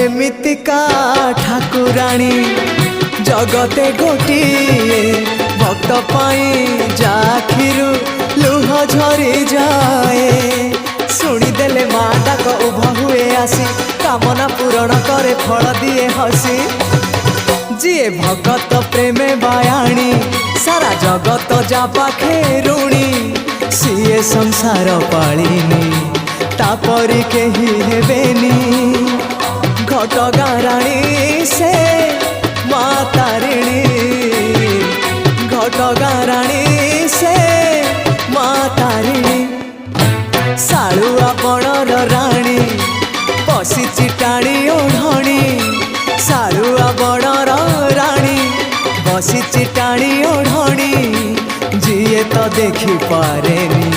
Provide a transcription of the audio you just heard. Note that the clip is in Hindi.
एमितिका ठाकुराणी जगते गोटिए भक्त पाई जाखिरु लुह झरी जाए शुणीदेले माँ डाक उभ हुए आसी कामना पूरण करे फल दिए हसी जीए भगत प्रेमे बायाणी सारा जगत जा पाखे ऋणी सीए संसार पालिनी तापरी केही हेबेनी घटगाँ राणी से माँ तारिणी घटगाँ राणी से माँ तारिणी सालुआ बणर राणी बसी टाणी ओढ़णी सालुआ बणर राणी बसी टाणी ओढ़णी जीए तो देखी पारेनी